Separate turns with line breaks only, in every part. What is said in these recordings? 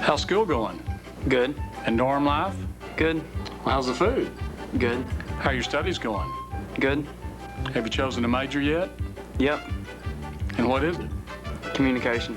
How's school going?
Good.
And dorm life?
Good.
Well, how's the food?
Good.
How are your studies going?
Good.
Have you chosen a major yet?
Yep.
And what is it?
Communication.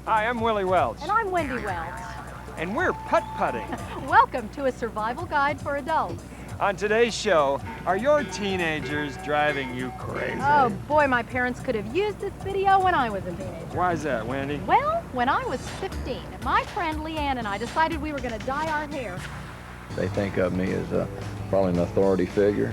Hi, I'm Willie Welch.
And I'm Wendy Welch.
And we're putt-putting.
Welcome to a survival guide for adults.
On today's show, are your teenagers driving you crazy?
Oh boy, my parents could have used this video when I was a teenager.
Why is that, Wendy?
Well, when I was 15, my friend Leanne and I decided we were going to dye our hair.
They think of me as probably an authority figure,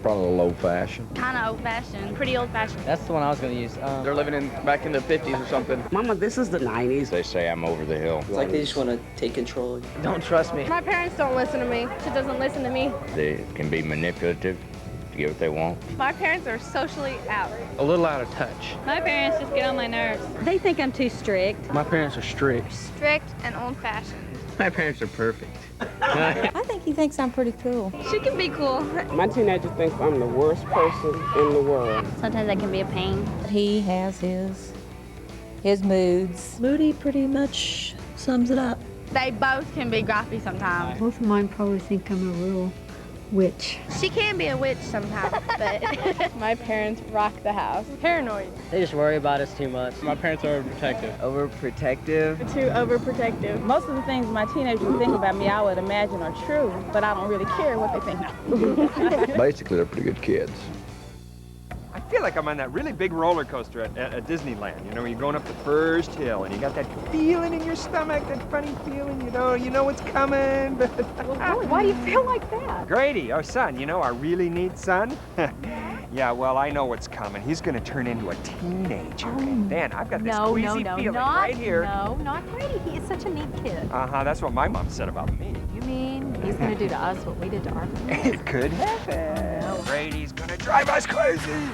probably a little old-fashioned.
Kind of old-fashioned, pretty old-fashioned.
That's the one I was going to use. They're living back in the 50s or something.
Mama, this is the 90s.
They say I'm over the hill.
It's like they just want to take control of you. Don't trust me.
My parents don't listen to me. She doesn't listen to me.
They can be manipulative to get what they want.
My parents are socially out.
A little out of touch.
My parents just get on my nerves.
They think I'm too strict.
My parents are strict.
Strict and old-fashioned.
My parents are perfect.
I think he thinks I'm pretty cool.
She can be cool.
My teenager thinks I'm the worst person in the world.
Sometimes I can be a pain.
He has his moods. Moody pretty much sums it up.
They both can be grumpy sometimes.
Both of mine probably think I'm a real witch.
She can be a witch sometimes, but my parents rock the house. Paranoid.
They just worry about us too much. My parents are overprotective. Overprotective?
Too overprotective.
Most of the things my teenagers think about me, I would imagine are true, but I don't really care what they think.
Basically, they're pretty good kids.
I feel like I'm on that really big roller coaster at Disneyland. You know, you're going up the first hill and you got that feeling in your stomach, that funny feeling, you know it's coming. But
Well, why do you feel like that?
Grady, our son, you know, our really neat son. Yeah, well, I know what's coming. He's going to turn into a teenager. And then I've got this queasy feeling right here.
No, not Grady. He is such a neat kid.
Uh-huh, that's what my mom said about me.
You mean he's going to do to us what we did to our parents?
It could happen. Grady's going to drive us crazy.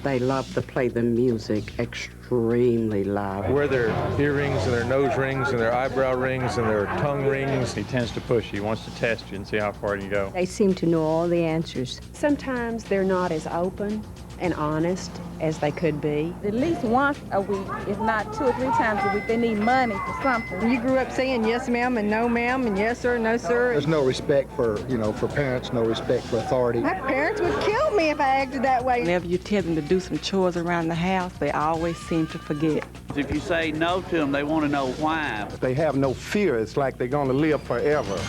They love to play the music extremely loud.
Wear their earrings and their nose rings and their eyebrow rings and their tongue rings. He tends to push you. He wants to test you and see how far you go.
They seem to know all the answers. Sometimes they're not as open and honest as they could be.
At least once a week, if not 2 or 3 times a week, they need money for something.
You grew up saying yes ma'am and no ma'am and yes sir, no sir.
There's no respect for, for parents, no respect for authority.
My parents would kill me if I acted that way.
Whenever you tell them to do some chores around the house, they always seem to forget.
If you say no to them, they want to know why.
They have no fear. It's like they're going to live forever.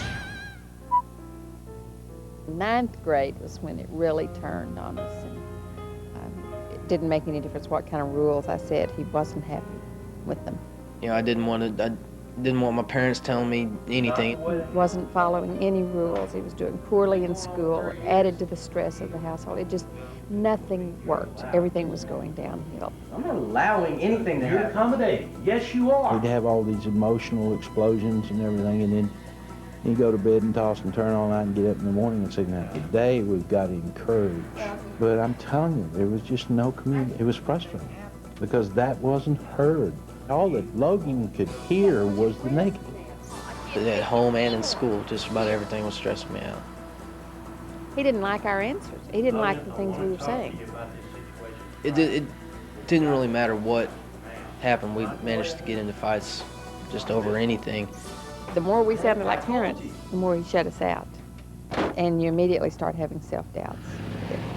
9th grade was when it really turned on us. And, it didn't make any difference what kind of rules I said. He wasn't happy with them.
You know, I didn't want my parents telling me anything.
He wasn't following any rules. He was doing poorly in school, added to the stress of the household. It just, nothing worked. Everything was going downhill.
I'm not allowing anything to happen. You're accommodating. Yes, you are.
He'd have all these emotional explosions and everything, and then he'd go to bed and toss and turn all night and get up in the morning and say, now, today we've got to encourage. But I'm telling you, there was just no community. It was frustrating because that wasn't heard. All that Logan could hear was the negative.
At home and in school, just about everything was stressing me out.
He didn't like our answers. He didn't like the things we were saying.
It didn't really matter what happened. We managed to get into fights just over anything.
The more we sounded like parents, the more he shut us out. And you immediately start having self-doubts.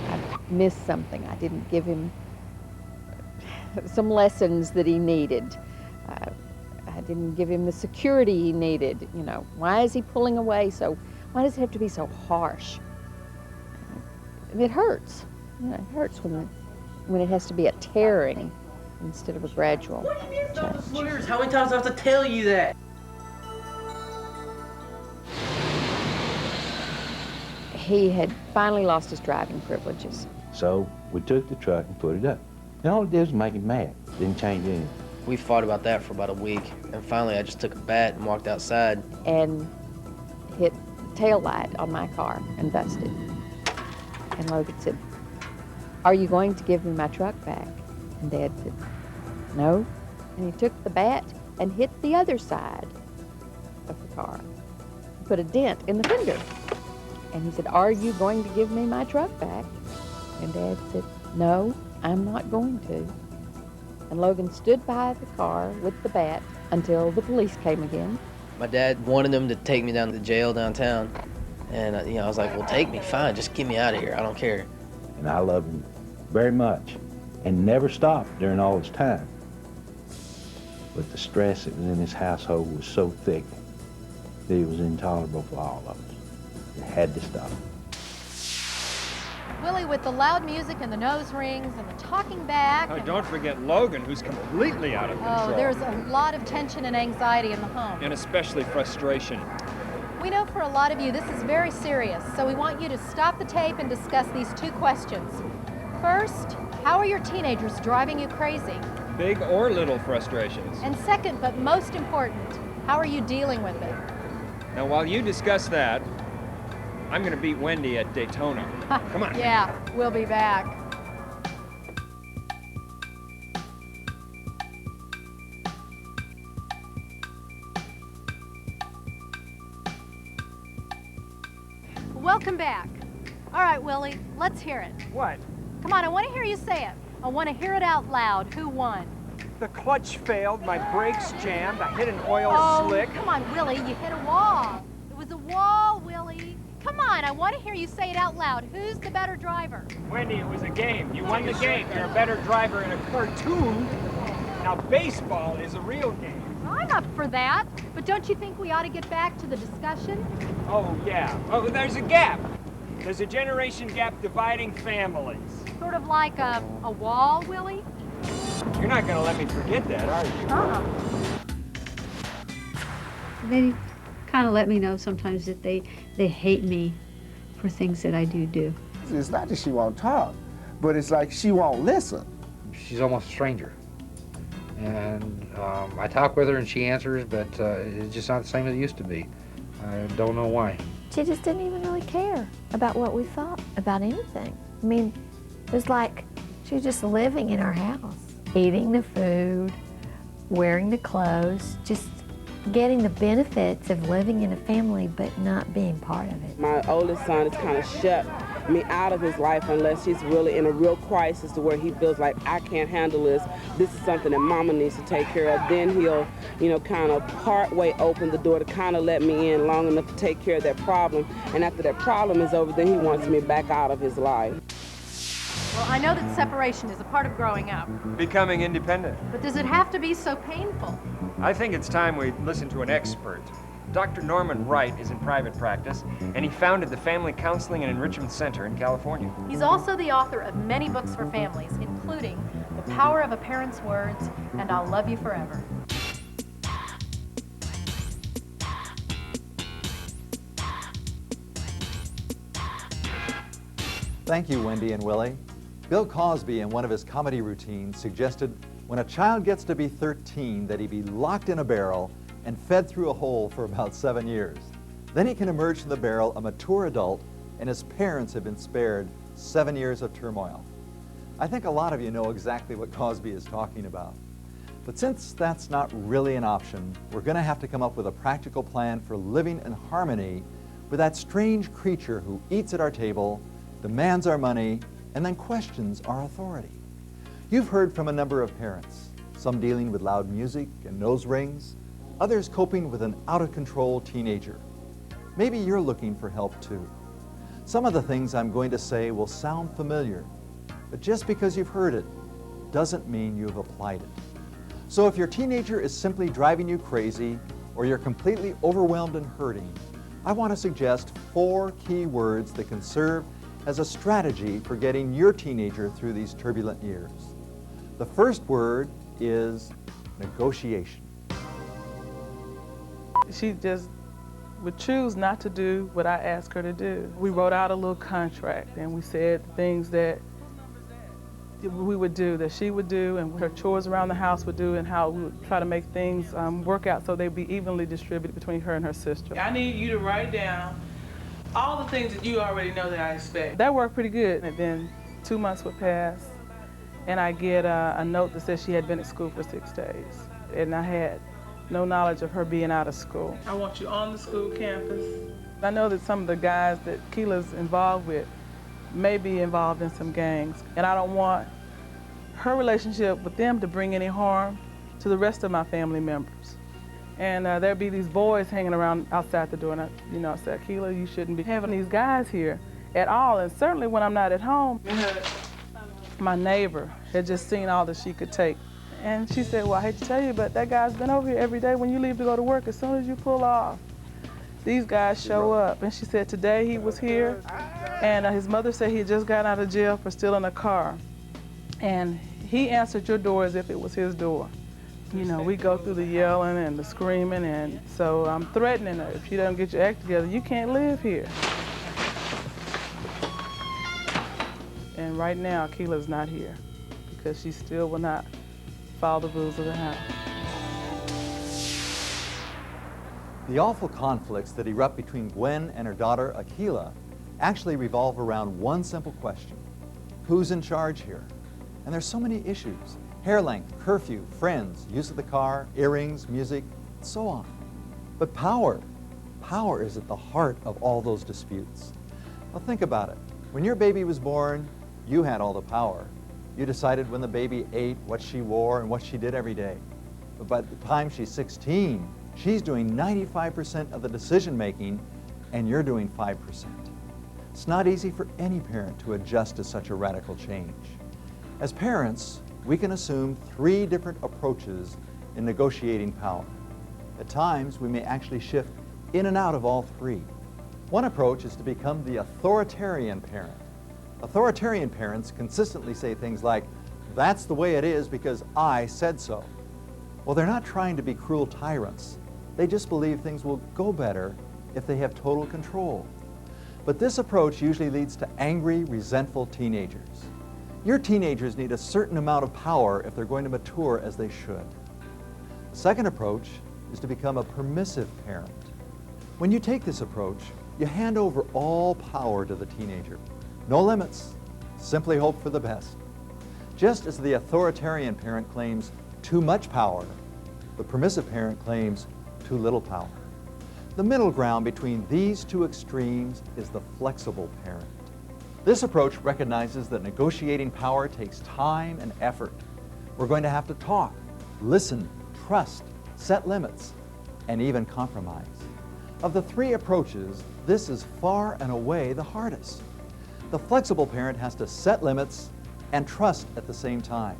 I missed something. I didn't give him some lessons that he needed. I didn't give him the security he needed. You know, why is he pulling away so? Why does it have to be so harsh? It hurts. You know, it hurts when it has to be a tearing instead of a gradual change.
How many times do I have to tell you that?
he had finally lost his driving privileges.
So we took the truck and put it up. And all it did was make him mad. Didn't change anything.
We fought about that for about a week, and finally I just took a bat and walked outside.
And hit the tail light on my car and busted. And Logan said, "Are you going to give me my truck back?" And Dad said, "No." And he took the bat and hit the other side of the car. Put a dent in the fender. And he said, "Are you going to give me my truck back?" And Dad said, "No, I'm not going to." And Logan stood by the car with the bat until the police came again.
My dad wanted them to take me down to the jail downtown. And, I was like, well, take me, fine, just get me out of here, I don't care.
And I loved him very much and never stopped during all this time. But the stress that was in his household was so thick that it was intolerable for all of us. It had to stop.
Willie, with the loud music and the nose rings and the talking back.
Oh,
and
don't forget Logan, who's completely out of control.
Oh, there's a lot of tension and anxiety in the home.
And especially frustration.
We know for a lot of you this is very serious, so we want you to stop the tape and discuss these two questions. First, how are your teenagers driving you crazy?
Big or little frustrations.
And second, but most important, how are you dealing with it?
Now, while you discuss that, I'm going to beat Wendy at Daytona. Come on.
Yeah, we'll be back. Welcome back. All right, Willie, let's hear it.
What?
Come on, I want to hear you say it. I want to hear it out loud. Who won?
The clutch failed, my brakes jammed, I hit an oil slick.
Come on, Willie, you hit a wall. It was a wall, Willie. Come on, I want to hear you say it out loud. Who's the better driver?
Wendy, it was a game. You won the game. You're a better driver in a cartoon. Now, baseball is a real game.
I'm up for that, but don't you think we ought to get back to the discussion?
Oh, yeah. Oh, there's a gap. There's a generation gap dividing families.
Sort of like a wall, Willie?
You're not going to let me forget that, are you?
They kind of let me know sometimes that they hate me for things that I do.
It's not that she won't talk, but it's like she won't listen.
She's almost a stranger. And I talk with her and she answers, but it's just not the same as it used to be. I don't know why.
She just didn't even really care about what we thought about anything. I mean, it was like she was just living in our house, eating the food, wearing the clothes, just getting the benefits of living in a family but not being part of it.
My oldest son has kind of shut me out of his life unless he's really in a real crisis to where he feels like, I can't handle this. This is something that mama needs to take care of. Then he'll, kind of part way open the door to kind of let me in long enough to take care of that problem. And after that problem is over, then he wants me back out of his life.
Well, I know that separation is a part of growing up.
Becoming independent.
But does it have to be so painful?
I think it's time we listen to an expert. Dr. Norman Wright is in private practice, and he founded the Family Counseling and Enrichment Center in California.
He's also the author of many books for families, including The Power of a Parent's Words and I'll Love You Forever.
Thank you, Wendy and Willie. Bill Cosby, in one of his comedy routines, suggested when a child gets to be 13 that he be locked in a barrel and fed through a hole for about 7 years. Then he can emerge from the barrel a mature adult, and his parents have been spared 7 years of turmoil. I think a lot of you know exactly what Cosby is talking about. But since that's not really an option, we're going to have to come up with a practical plan for living in harmony with that strange creature who eats at our table, demands our money, and then questions our authority. You've heard from a number of parents, some dealing with loud music and nose rings, others coping with an out-of-control teenager. Maybe you're looking for help too. Some of the things I'm going to say will sound familiar, but just because you've heard it doesn't mean you've applied it. So if your teenager is simply driving you crazy or you're completely overwhelmed and hurting, I want to suggest 4 key words that can serve as a strategy for getting your teenager through these turbulent years. The first word is negotiation.
She just
would choose not to do what I asked her to do. We wrote out a little contract and we said things that we would do, that she would do, and her chores around the house would do, and how we would try to make things work out so they'd be evenly distributed between her and her sister. I need you to write down all the things that you already know that I expect. That worked pretty good. And then 2 months would pass, and I get a note that says she had been at school for 6 days, and I had no knowledge of her being out of school. I want you on the school campus. I know that some of the guys that Keela's involved with may be involved in some gangs, and I don't want her relationship with them to bring any harm to the rest of my family members. And there'd be these boys hanging around outside the door, and I said, Keela, you shouldn't be having these guys here at all, and certainly when I'm not at home. My neighbor had just seen all that she could take. And she said, well, I hate to tell you, but that guy's been over here every day when you leave to go to work. As soon as you pull off, these guys show up. And she said today he was here, and his mother said he had just gotten out of jail for stealing a car. And he answered your door as if it was his door. You know, we go through the yelling and the screaming, and so I'm threatening her. If you don't get your act together, you can't live here. And right now, Keela's not here because she still will not follow the rules of the house.
The awful conflicts that erupt between Gwen and her daughter, Akilah, actually revolve around one simple question. Who's in charge here? And there's so many issues. Hair length, curfew, friends, use of the car, earrings, music, and so on. But power is at the heart of all those disputes. Well, think about it. When your baby was born, you had all the power. You decided when the baby ate, what she wore, and what she did every day. But by the time she's 16, she's doing 95% of the decision making, and you're doing 5%. It's not easy for any parent to adjust to such a radical change. As parents, we can assume 3 different approaches in negotiating power. At times, we may actually shift in and out of all 3. One approach is to become the authoritarian parent. Authoritarian parents consistently say things like, that's the way it is because I said so. Well, they're not trying to be cruel tyrants. They just believe things will go better if they have total control. But this approach usually leads to angry, resentful teenagers. Your teenagers need a certain amount of power if they're going to mature as they should. The second approach is to become a permissive parent. When you take this approach, you hand over all power to the teenager. No limits, simply hope for the best. Just as the authoritarian parent claims too much power, the permissive parent claims too little power. The middle ground between these 2 extremes is the flexible parent. This approach recognizes that negotiating power takes time and effort. We're going to have to talk, listen, trust, set limits, and even compromise. Of the 3 approaches, this is far and away the hardest. The flexible parent has to set limits and trust at the same time.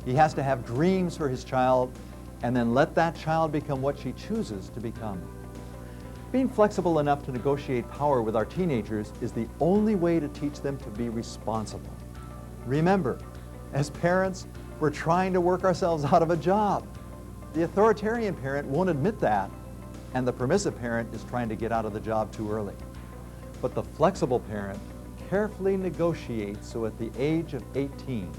He has to have dreams for his child and then let that child become what she chooses to become. Being flexible enough to negotiate power with our teenagers is the only way to teach them to be responsible. Remember, as parents, we're trying to work ourselves out of a job. The authoritarian parent won't admit that, and the permissive parent is trying to get out of the job too early. But the flexible parent carefully negotiates so at the age of 18,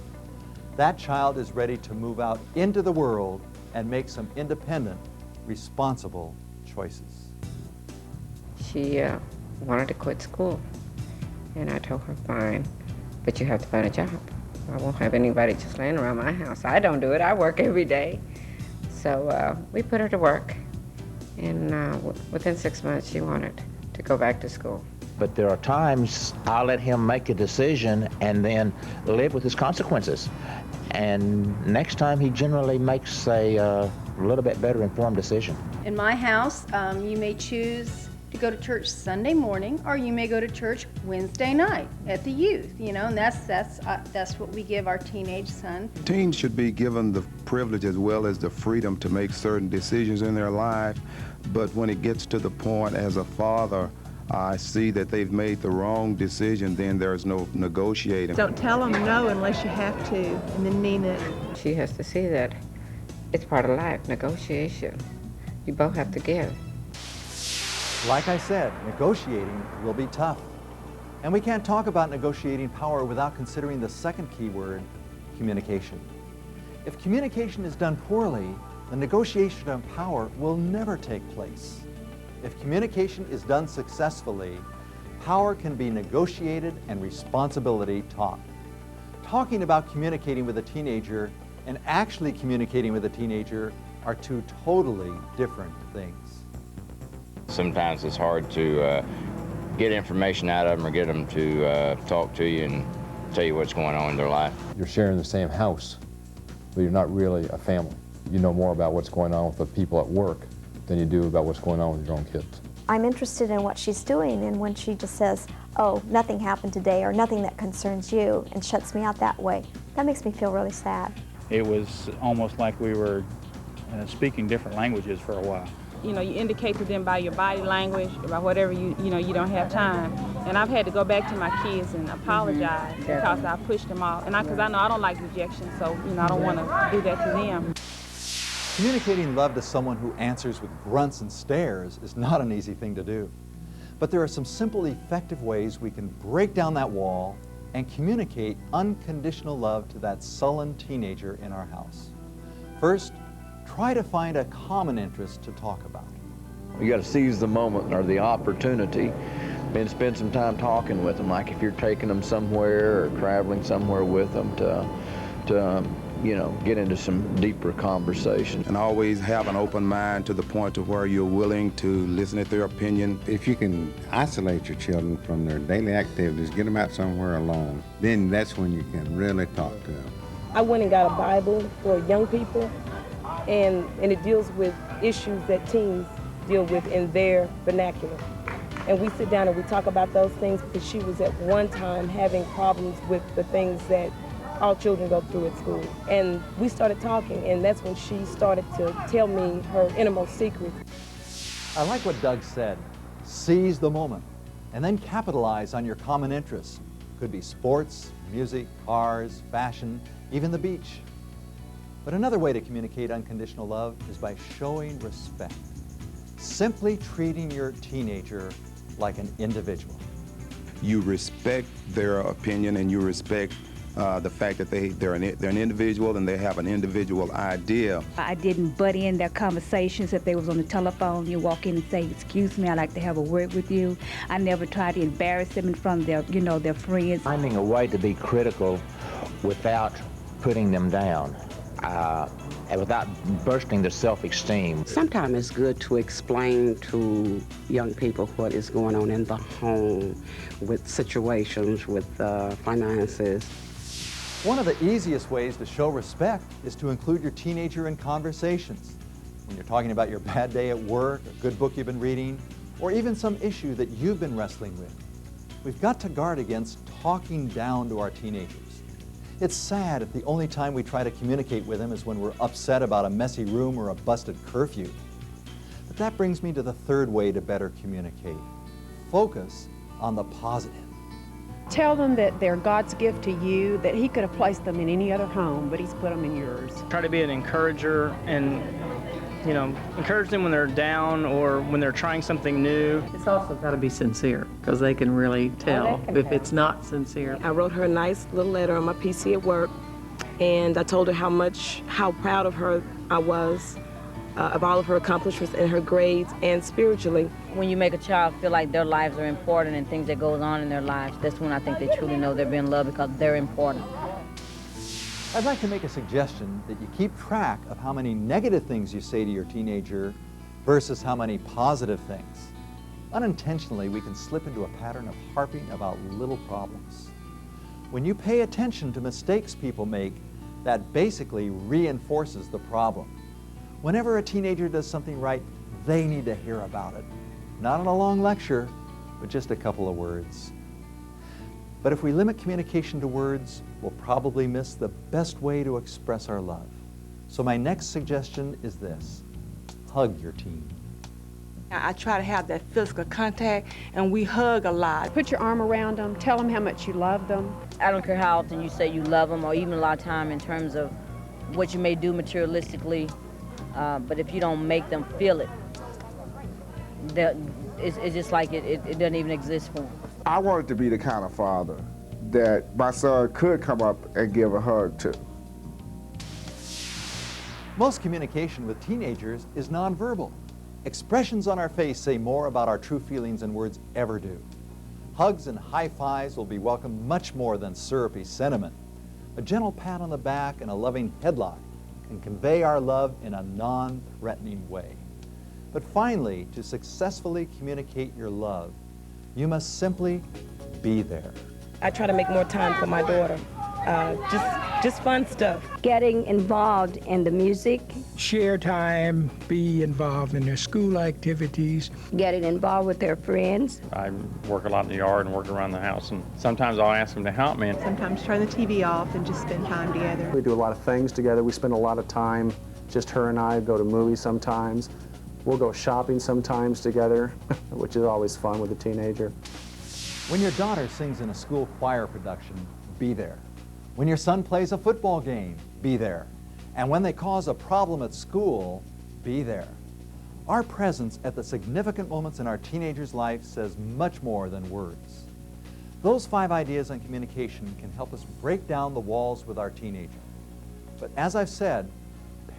that child is ready to move out into the world and make some independent, responsible choices.
She wanted to quit school, and I told her, fine, but you have to find a job. I won't have anybody just laying around my house. I don't do it. I work every day. So we put her to work, and within 6 months, she wanted to go back to school.
But there are times I'll let him make a decision and then live with his consequences. And next time he generally makes a little bit better informed decision.
In my house, you may choose to go to church Sunday morning, or you may go to church Wednesday night at the youth, you know, and that's what we give our teenage son.
Teens should be given the privilege as well as the freedom to make certain decisions in their life, but when it gets to the point as a father, I see that they've made the wrong decision, then there's no negotiating.
Don't tell them no unless you have to, and then mean it.
She has to see that it's part of life, negotiation. You both have to give.
Like I said, negotiating will be tough. And we can't talk about negotiating power without considering the second key word, communication. If communication is done poorly, the negotiation of power will never take place. If communication is done successfully, power can be negotiated and responsibility taught. Talking about communicating with a teenager and actually communicating with a teenager are two totally different things.
Sometimes it's hard to get information out of them or get them to talk to you and tell you what's going on in their life.
You're sharing the same house, but you're not really a family. You know more about what's going on with the people at work than you do about what's going on with your own kids.
I'm interested in what she's doing, and when she just says, oh, nothing happened today or nothing that concerns you, and shuts me out that way, that makes me feel really sad.
It was almost like we were speaking different languages for a while.
You know, you indicate to them by your body language, by whatever you don't have time. And I've had to go back to my kids and apologize because I pushed them off. And because I know I don't like rejection, so, I don't want to do that to them.
Communicating love to someone who answers with grunts and stares is not an easy thing to do. But there are some simple, effective ways we can break down that wall and communicate unconditional love to that sullen teenager in our house. First, try to find a common interest to talk about.
You got to seize the moment or the opportunity and spend some time talking with them, like if you're taking them somewhere or traveling somewhere with them to get into some deeper conversation.
And always have an open mind to the point to where you're willing to listen to their opinion.
If you can isolate your children from their daily activities, get them out somewhere alone, then that's when you can really talk to them.
I went and got a Bible for young people, and it deals with issues that teens deal with in their vernacular. And we sit down and we talk about those things because she was at one time having problems with the things that all children go through at school. And we started talking, and that's when she started to tell me her innermost secrets.
I like what Doug said. Seize the moment, and then capitalize on your common interests. Could be sports, music, cars, fashion, even the beach. But another way to communicate unconditional love is by showing respect. Simply treating your teenager like an individual.
You respect their opinion and you respect the fact that they're an individual and they have an individual idea.
I didn't butt in their conversations. If they was on the telephone, you walk in and say, excuse me, I'd like to have a word with you. I never tried to embarrass them in front of their, their friends.
Finding a way to be critical without putting them down. And without bursting their self-esteem.
Sometimes it's good to explain to young people what is going on in the home with situations, with finances.
One of the easiest ways to show respect is to include your teenager in conversations. When you're talking about your bad day at work, a good book you've been reading, or even some issue that you've been wrestling with. We've got to guard against talking down to our teenagers. It's sad if the only time we try to communicate with them is when we're upset about a messy room or a busted curfew. But that brings me to the third way to better communicate. Focus on the positive.
Tell them that they're God's gift to you, that He could have placed them in any other home, but He's put them in yours.
Try to be an encourager and, encourage them when they're down or when they're trying something new.
It's also got to be sincere because they can really tell if it's not sincere.
I wrote her a nice little letter on my PC at work, and I told her how proud of her I was, of all of her accomplishments in her grades and spiritually.
When you make a child feel like their lives are important and things that goes on in their lives, that's when I think they truly know they're being loved because they're important.
I'd like to make a suggestion that you keep track of how many negative things you say to your teenager versus how many positive things. Unintentionally, we can slip into a pattern of harping about little problems. When you pay attention to mistakes people make, that basically reinforces the problem. Whenever a teenager does something right, they need to hear about it. Not in a long lecture, but just a couple of words. But if we limit communication to words, we'll probably miss the best way to express our love. So my next suggestion is this: hug your teen.
I try to have that physical contact, and we hug a lot.
Put your arm around them, tell them how much you love them.
I don't care how often you say you love them, or even a lot of time in terms of what you may do materialistically, but if you don't make them feel it, it's just like it doesn't even exist for them.
I wanted to be the kind of father that my son could come up and give a hug to.
Most communication with teenagers is nonverbal. Expressions on our face say more about our true feelings than words ever do. Hugs and high fives will be welcomed much more than syrupy sentiment. A gentle pat on the back and a loving headlock can convey our love in a non-threatening way. But finally, to successfully communicate your love, you must simply be there.
I try to make more time for my daughter. Just fun stuff.
Getting involved in the music.
Share time, be involved in their school activities.
Getting involved with their friends.
I work a lot in the yard and work around the house, and sometimes I'll ask them to help me.
Sometimes turn the TV off and just spend time together.
We do a lot of things together. We spend a lot of time, just her and I, go to movies sometimes. We'll go shopping sometimes together, which is always fun with a teenager.
When your daughter sings in a school choir production, be there. When your son plays a football game, be there. And when they cause a problem at school, be there. Our presence at the significant moments in our teenagers' life says much more than words. Those 5 ideas on communication can help us break down the walls with our teenager. But as I've said,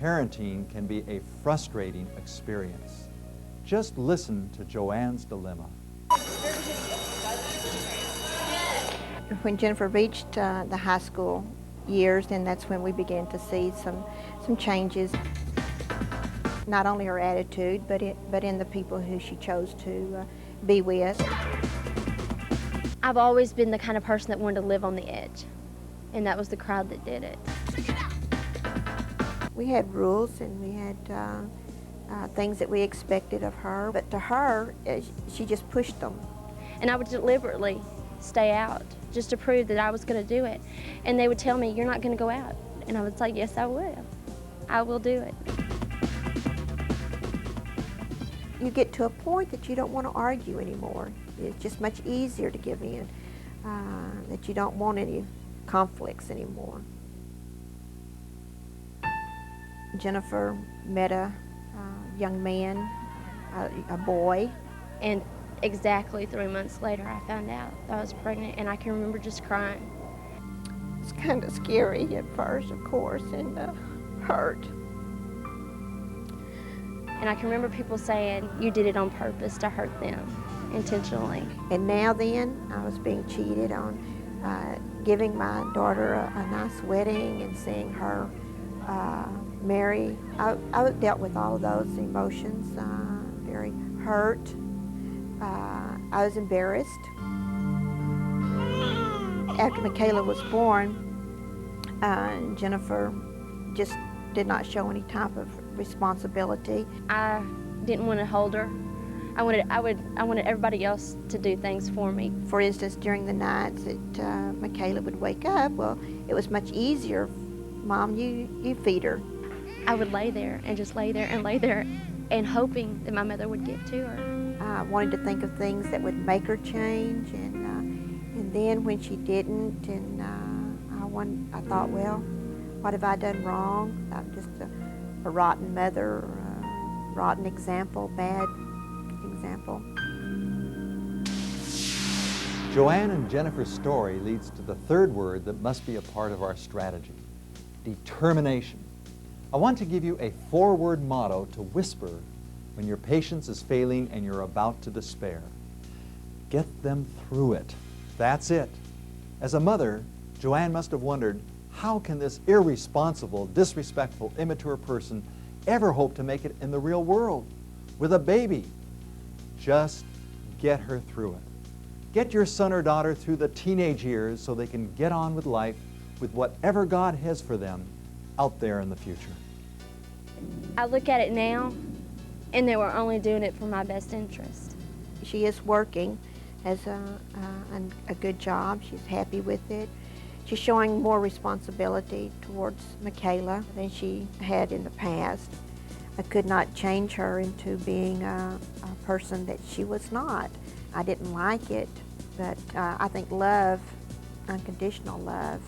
parenting can be a frustrating experience. Just listen to Joanne's dilemma.
When Jennifer reached the high school years, then that's when we began to see some changes. Not only her attitude, but in the people who she chose to be with.
I've always been the kind of person that wanted to live on the edge, and that was the crowd that did it.
We had rules and we had things that we expected of her, but to her, she just pushed them.
And I would deliberately stay out just to prove that I was going to do it. And they would tell me, "You're not going to go out." And I was like, "Yes, I will. I will do it."
You get to a point that you don't want to argue anymore. It's just much easier to give in, that you don't want any conflicts anymore. Jennifer met a young man, a boy.
And exactly 3 months later, I found out that I was pregnant, and I can remember just crying.
It's kind of scary at first, of course, and hurt.
And I can remember people saying, "You did it on purpose to hurt them, intentionally."
And now then, I was being cheated on giving my daughter a nice wedding and seeing her marry. I dealt with all of those emotions, very hurt. I was embarrassed. After Michaela was born, Jennifer just did not show any type of responsibility.
I didn't want to hold her. I wanted everybody else to do things for me.
For instance, during the nights that Michaela would wake up, well, it was much easier. "Mom, you feed her."
I would lay there and just lay there and lay there and hoping that my mother would get to her.
I wanted to think of things that would make her change, and then when she didn't, and I thought, well, what have I done wrong? I'm just a rotten mother, a rotten example, bad example.
Joanne and Jennifer's story leads to the 3rd word that must be a part of our strategy: determination. I want to give you a 4-word motto to whisper when your patience is failing and you're about to despair. Get them through it. That's it. As a mother, Joanne must have wondered, how can this irresponsible, disrespectful, immature person ever hope to make it in the real world with a baby? Just get her through it. Get your son or daughter through the teenage years so they can get on with life with whatever God has for them out there in the future.
I look at it now, and they were only doing it for my best interest.
She is working, has a good job. She's happy with it. She's showing more responsibility towards Michaela than she had in the past. I could not change her into being a person that she was not. I didn't like it, but I think love, unconditional love,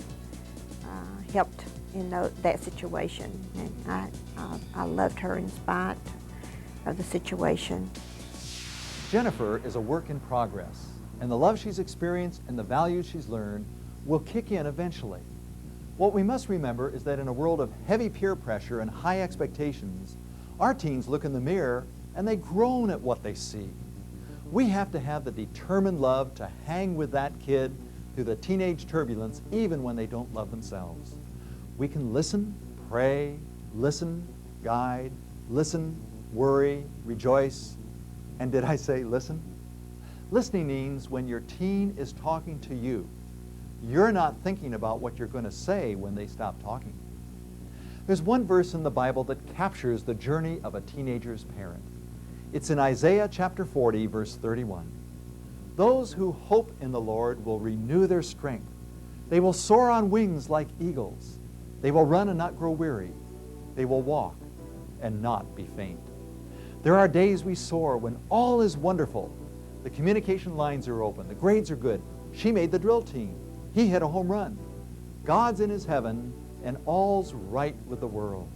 helped in that situation. And I loved her in spite of the situation.
Jennifer is a work in progress, and the love she's experienced and the values she's learned will kick in eventually. What we must remember is that in a world of heavy peer pressure and high expectations, our teens look in the mirror and they groan at what they see. We have to have the determined love to hang with that kid through the teenage turbulence, even when they don't love themselves. We can listen, pray, listen, guide, listen, worry, rejoice, and did I say listen? Listening means when your teen is talking to you, you're not thinking about what you're going to say when they stop talking. There's one verse in the Bible that captures the journey of a teenager's parent. It's in Isaiah chapter 40, verse 31. Those who hope in the Lord will renew their strength. They will soar on wings like eagles. They will run and not grow weary. They will walk and not be faint. There are days we soar when all is wonderful. The communication lines are open. The grades are good. She made the drill team. He hit a home run. God's in his heaven and all's right with the world.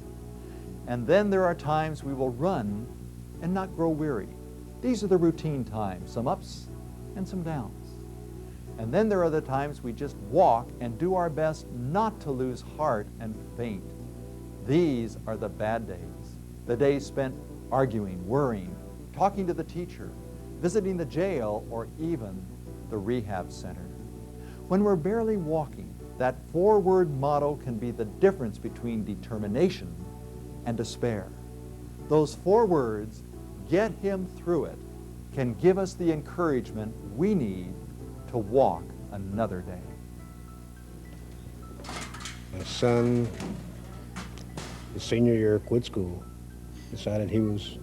And then there are times we will run and not grow weary. These are the routine times, some ups and some downs. And then there are the times we just walk and do our best not to lose heart and faint. These are the bad days, the days spent arguing, worrying, talking to the teacher, visiting the jail, or even the rehab center. When we're barely walking, that four-word motto can be the difference between determination and despair. Those 4 words, get him through it, can give us the encouragement we need to walk another day.
My son, his senior year, quit school, decided he was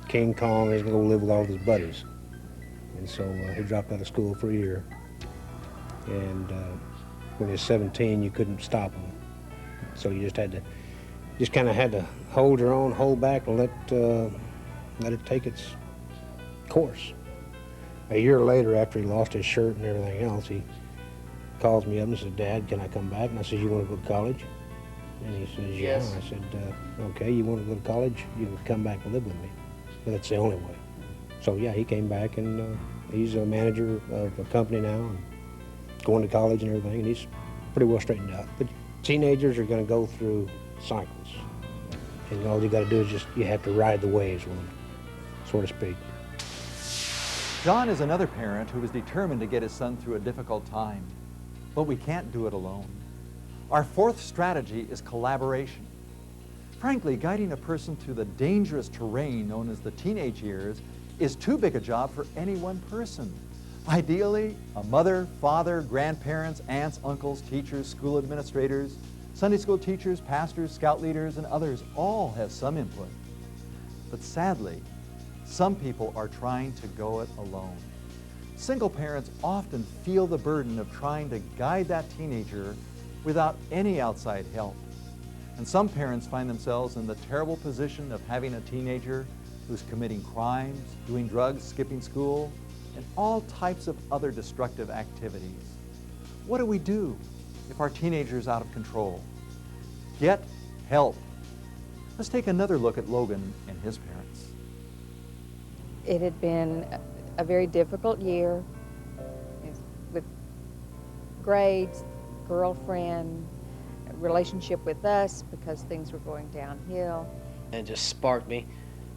King Kong, he was going to go live with all of his buddies. And so he dropped out of school for a year. And when he was 17, you couldn't stop him. So you just kind of had to hold your own, hold back, and let it take its course. A year later, after he lost his shirt and everything else, he calls me up and says, "Dad, can I come back?" And I said, "You want to go to college?" And he says, "Yeah."
Yes.
I said, "Okay, you want to go to college? You can come back and live with me. But that's the only way." So yeah, he came back, and he's a manager of a company now, and going to college and everything, and he's pretty well straightened out. But teenagers are going to go through cycles, and all you got to do is you have to ride the waves with them, so to speak.
John is another parent who was determined to get his son through a difficult time, but we can't do it alone. Our 4th strategy is collaboration. Frankly, guiding a person through the dangerous terrain known as the teenage years is too big a job for any one person. Ideally, a mother, father, grandparents, aunts, uncles, teachers, school administrators, Sunday school teachers, pastors, scout leaders, and others all have some input. But sadly, some people are trying to go it alone. Single parents often feel the burden of trying to guide that teenager without any outside help. And some parents find themselves in the terrible position of having a teenager who's committing crimes, doing drugs, skipping school, and all types of other destructive activities. What do we do if our teenager is out of control? Get help. Let's take another look at Logan and his parents.
It had been a very difficult year with grades, girlfriend, relationship with us because things were going downhill.
And it just sparked me,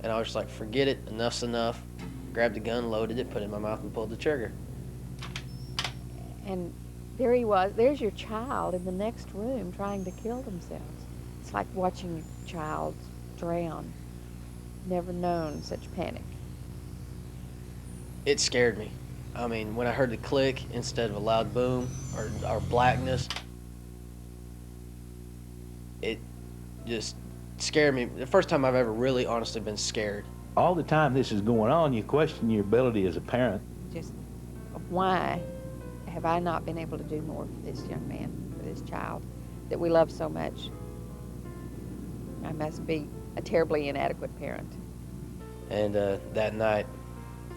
and I was just like, forget it, enough's enough. Grabbed the gun, loaded it, put it in my mouth, and pulled the trigger.
And there he was, there's your child in the next room trying to kill themselves. It's like watching a child drown. Never known such panic.
It scared me. I mean, when I heard the click instead of a loud boom or blackness, it just scared me. The first time I've ever really honestly been scared.
All the time this is going on, you question your ability as a parent.
Just why have I not been able to do more for this young man, for this child that we love so much? I must be a terribly inadequate parent.
And that night,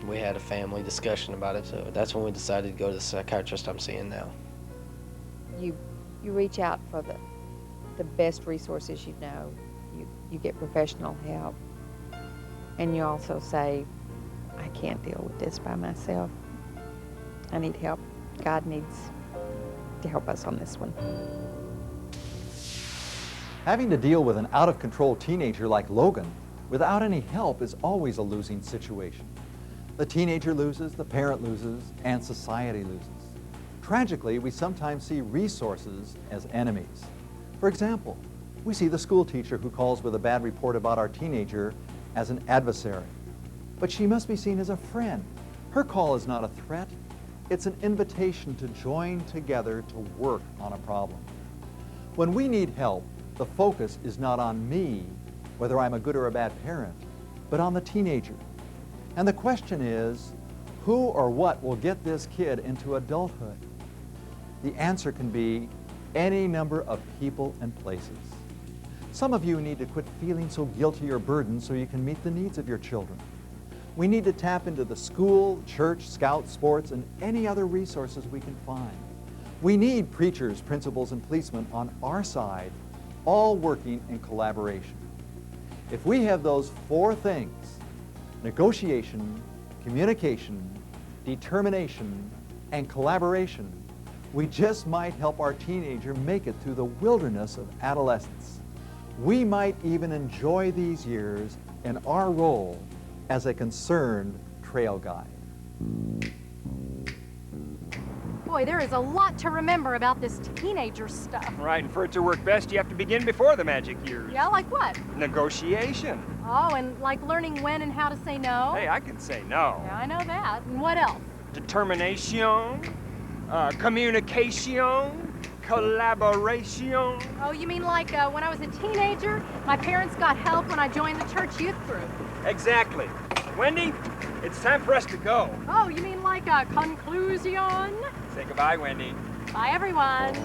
we had a family discussion about it, so that's when we decided to go to the psychiatrist I'm seeing now.
You reach out for the best resources you know. You get professional help. And you also say, I can't deal with this by myself. I need help. God needs to help us on this one.
Having to deal with an out-of-control teenager like Logan without any help is always a losing situation. The teenager loses, the parent loses, and society loses. Tragically, we sometimes see resources as enemies. For example, we see the school teacher who calls with a bad report about our teenager as an adversary. But she must be seen as a friend. Her call is not a threat. It's an invitation to join together to work on a problem. When we need help, the focus is not on me, whether I'm a good or a bad parent, but on the teenager. And the question is, who or what will get this kid into adulthood? The answer can be any number of people and places. Some of you need to quit feeling so guilty or burdened so you can meet the needs of your children. We need to tap into the school, church, scout, sports, and any other resources we can find. We need preachers, principals, and policemen on our side, all working in collaboration. If we have those 4 things, negotiation, communication, determination, and collaboration, we just might help our teenager make it through the wilderness of adolescence. We might even enjoy these years in our role as a concerned trail guide.
Boy, there is a lot to remember about this teenager stuff.
Right, and for it to work best, you have to begin before the magic years.
Yeah, like what?
Negotiation.
Oh, and like learning when and how to say no?
Hey, I can say no.
Yeah, I know that. And what else?
Determination, communication, collaboration.
Oh, you mean like when I was a teenager, my parents got help when I joined the church youth group?
Exactly. Wendy, it's time for us to go.
Oh, you mean like a conclusion?
Say goodbye, Wendy.
Bye, everyone.